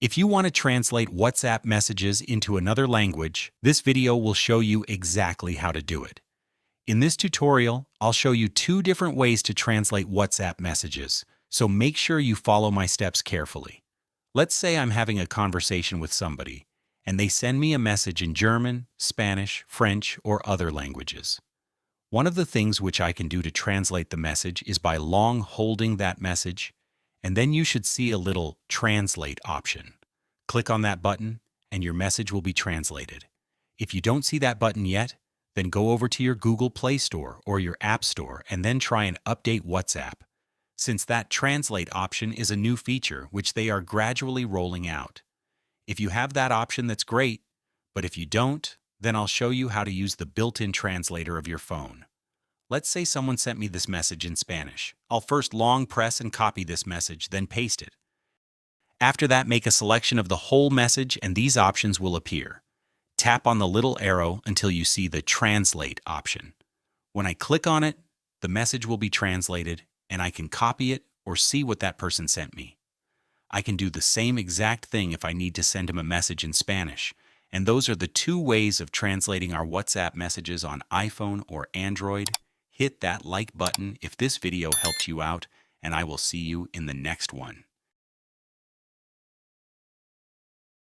If you want to translate WhatsApp messages into another language, this video will show you exactly how to do it. In this tutorial, I'll show you 2 different ways to translate WhatsApp messages, so make sure you follow my steps carefully. Let's say I'm having a conversation with somebody, and they send me a message in German, Spanish, French, or other languages. One of the things which I can do to translate the message is by long holding that message, and then you should see a little Translate option. Click on that button, and your message will be translated. If you don't see that button yet, then go over to your Google Play Store or your App Store and then try and update WhatsApp, since that Translate option is a new feature which they are gradually rolling out. If you have that option, that's great, but if you don't, then I'll show you how to use the built-in translator of your phone. Let's say someone sent me this message in Spanish. I'll first long press and copy this message, then paste it. After that, make a selection of the whole message and these options will appear. Tap on the little arrow until you see the Translate option. When I click on it, the message will be translated and I can copy it or see what that person sent me. I can do the same exact thing if I need to send him a message in Spanish. And those are the 2 ways of translating our WhatsApp messages on iPhone or Android. Hit that like button if this video helped you out, and I will see you in the next one.